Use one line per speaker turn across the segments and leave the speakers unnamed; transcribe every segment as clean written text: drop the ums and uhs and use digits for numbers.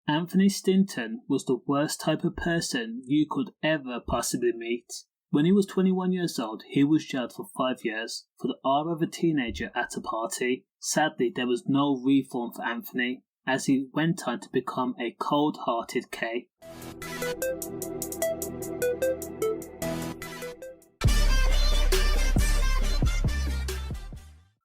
Anthony Stinton was the worst type of person you could ever possibly meet. When he was 21 years old, he was jailed for 5 years for the R of a teenager at a party. Sadly, there was no reform for Anthony, as he went on to become a cold-hearted K.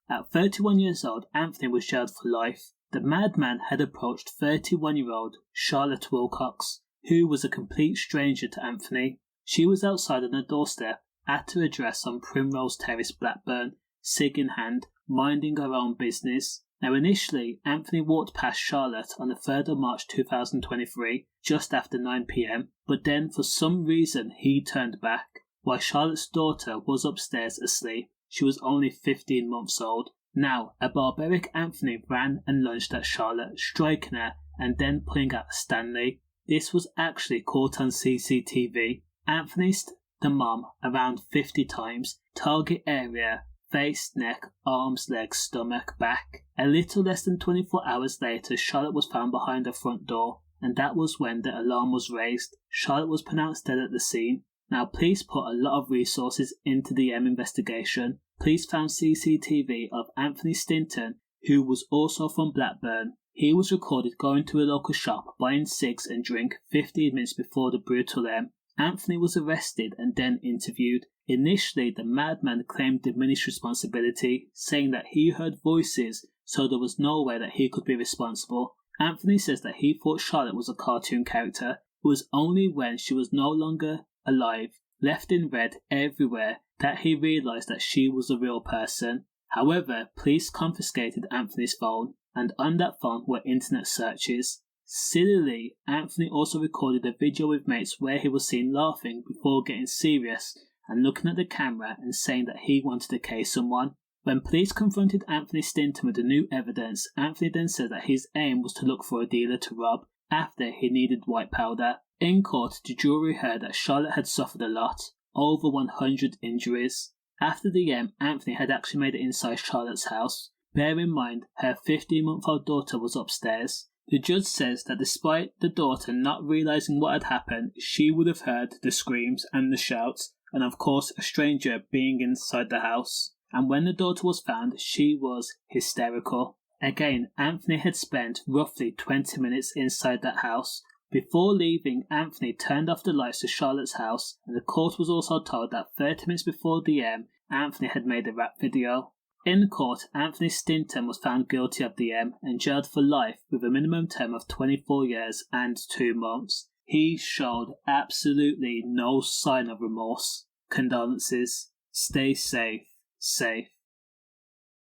At 31 years old, Anthony was jailed for life. The madman had approached 31-year-old Charlatte Wilcox, who was a complete stranger to Anthony. She was outside on her doorstep at her address on Primrose Terrace, Blackburn, cig in hand, minding her own business. Now initially, Anthony walked past Charlatte on the 3rd of March 2023, just after 9 p.m, but then for some reason he turned back, while Charlatte's daughter was upstairs asleep. She was only 15 months old. Now, a barbaric Anthony ran and lunged at Charlatte, striking her and then pulling out a Stanley. This was actually caught on CCTV. Anthony the mom around 50 times, target area, face, neck, arms, legs, stomach, back. A little less than 24 hours later, Charlatte was found behind her front door, and that was when the alarm was raised. Charlatte was pronounced dead at the scene. Now, police put a lot of resources into the investigation. Police found CCTV of Anthony Stinton, who was also from Blackburn. He was recorded going to a local shop, buying cigs and drink 15 minutes before the brutal M. Anthony was arrested and then interviewed. Initially, the madman claimed diminished responsibility, saying that he heard voices, so there was no way that he could be responsible. Anthony says that he thought Charlatte was a cartoon character. It was only when she was no longer alive, left in red everywhere, that he realised that she was a real person. However, police confiscated Anthony's phone, and on that phone were internet searches. Sillily, Anthony also recorded a video with mates where he was seen laughing before getting serious and looking at the camera and saying that he wanted to case someone. When police confronted Anthony Stinton with the new evidence, Anthony then said that his aim was to look for a dealer to rob after he needed white powder. In court, the jury heard that Charlatte had suffered a lot, over 100 injuries. After the Anthony had actually made it inside Charlatte's house. Bear in mind, her 15-month-old daughter was upstairs. The judge says that despite the daughter not realising what had happened, she would have heard the screams and the shouts, and of course a stranger being inside the house. And when the daughter was found, she was hysterical. Again, Anthony had spent roughly 20 minutes inside that house. Before leaving, Anthony turned off the lights to Charlatte's house, and the court was also told that 30 minutes before the Anthony had made a rap video. In court, Anthony Stinton was found guilty of the and jailed for life with a minimum term of 24 years and 2 months. He showed absolutely no sign of remorse. Condolences. Stay safe. Safe.